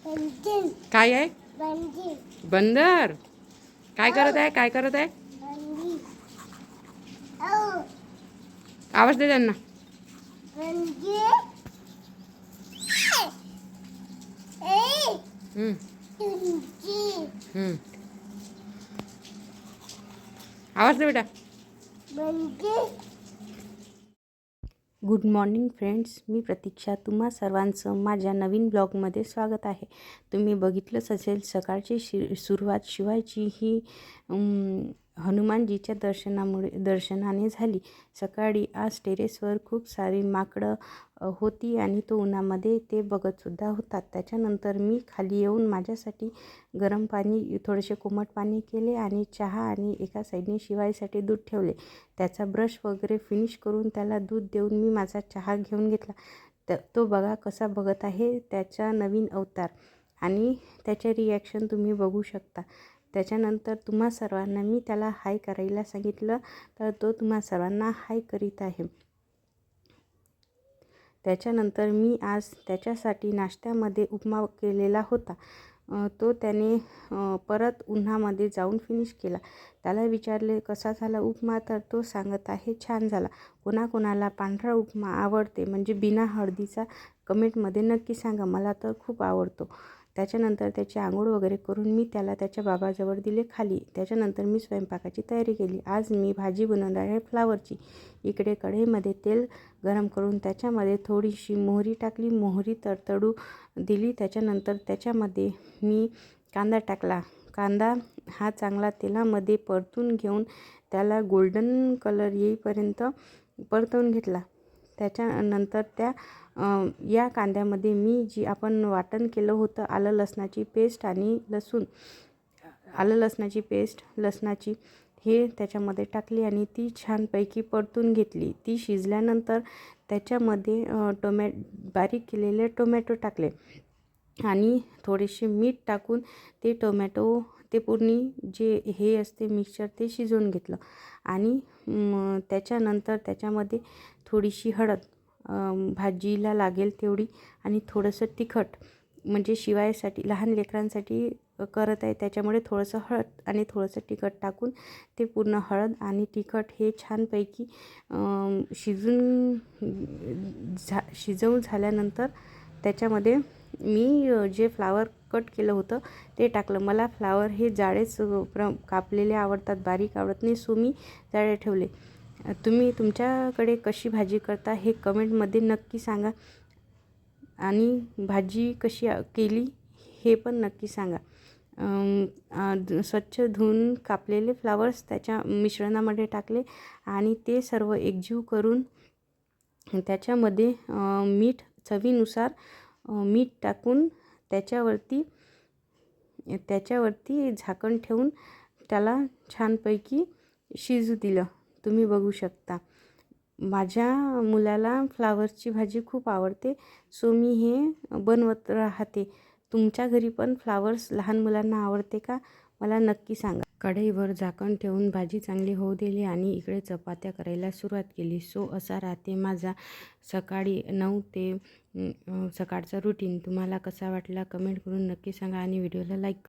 काय आहे? बंदर. काय करत आहे? काय करत आहे? आवाज दे त्यांना. आवाज दे बेटा. गुड मॉर्निंग फ्रेंड्स, मी प्रतीक्षा. तुम्हा सर्वांचं माझ्या नवीन ब्लॉगमध्ये स्वागत आहे. तुम्ही बघितलंच असेल, सकाळची सुरुवात शिवायची ही हनुमानजीच्या दर्शनाने झाली. सकाळी आज टेरेसवर खूप सारी माकडं होती आणि तो उन्हामध्ये ते बघतसुद्धा होतात. त्याच्यानंतर मी खाली येऊन माझ्यासाठी गरम पाणी, थोडेसे कोमट पाणी केले आणि चहा आणि एका साईडने शिवायसाठी दूध ठेवले. त्याचा ब्रश वगैरे फिनिश करून त्याला दूध देऊन मी माझा चहा घेऊन घेतला. तो बघा कसा बघत आहे, त्याचा नवीन अवतार आणि त्याचे रिॲक्शन तुम्ही बघू शकता. त्याच्यानंतर तुम्हा सर्वांना मी त्याला हाय करायला सांगितलं, तर तो तुम्हा सर्वांना हाय करीत आहे. त्याच्यानंतर मी आज त्याच्यासाठी नाश्त्यामध्ये उपमा केलेला होता. तो त्याने परत उन्हामध्ये जाऊन फिनिश केला. त्याला विचारले कसा झाला उपमा, तर तो सांगत आहे छान झाला. कोणाकोणाला पांढरा उपमा आवडते म्हणजे बिना हळदीचा, कमेंटमध्ये नक्की सांगा. मला तर खूप आवडतो. त्याच्यानंतर त्याची आंघोळ वगैरे करून मी त्याला त्याच्या बाबाजवळ दिले खाली. त्याच्यानंतर मी स्वयंपाकाची तयारी केली. आज मी भाजी बनवणार आहे फ्लावरची. इकडे कढईमध्ये तेल गरम करून त्याच्यामध्ये थोडीशी मोहरी टाकली. मोहरी तडतडू दिली. त्याच्यानंतर त्याच्यामध्ये मी कांदा टाकला. कांदा हा चांगला तेलामध्ये परतून घेऊन त्याला गोल्डन कलर येईपर्यंत परतवून घेतला. त्याच्यानंतर या कांद्यामध्ये मी जी आपण वाटण केलं होतं आलं लसणाची पेस्ट आणि लसणाची हे त्याच्यामध्ये टाकली आणि ती छानपैकी परतून घेतली. ती शिजल्यानंतर त्याच्यामध्ये बारीक केलेले टोमॅटो टाकले आणि थोडेसे मीठ टाकून ते टोमॅटो ते पूर्ण जे हे असते मिक्सचर ते शिजवून घेतलं आणि त्याच्यानंतर त्याच्यामध्ये थोडीशी हळद, भाजीला लागेल तेवढी, आणि थोडंसं तिखट, म्हणजे शिवायसाठी लहान लेकरांसाठी करत आहे त्याच्यामुळे थोडंसं हळद आणि थोडंसं तिखट टाकून ते पूर्ण हळद आणि तिखट हे छानपैकी शिजवून झाल्यानंतर त्याच्यामध्ये मी जे फ्लावर कट केलं होतं ते टाकलं. मला फ्लावर हे जाडेच कापलेले आवडतात, बारीक आवडत नाही, सो मी जाडे ठेवले. तुम्ही तुमच्याकडे कशी भाजी करता हे कमेंटमध्ये नक्की सांगा आणि भाजी कशी केली हे पण नक्की सांगा. स्वच्छ धुवून कापलेले फ्लावर्स त्याच्या मिश्रणामध्ये टाकले आणि ते सर्व एकजीव करून त्याच्यामध्ये चवीनुसार मीठ टाकून त्याच्यावरती झाकण ठेवून त्याला छानपैकी शिजू दिलं. तुम्ही बघू शकता. माझ्या मुलाला फ्लावरची भाजी खूप आवडते, सो मी हे बनवत राहते. तुमच्या घरी पण फ्लावर्स लहान मुलांना आवडते का, मला नक्की सांगा. कढईवर झाकण ठेवून भाजी चांगली होऊ दिली आणि इकडे चपात्या करायला सुरुवात केली. सो असा राहते माझा सकाळी 9 ते सकाळचा रुटीन. तुम्हाला कसा वाटला कमेंट करून नक्की सांगा आणि व्हिडिओला लाईक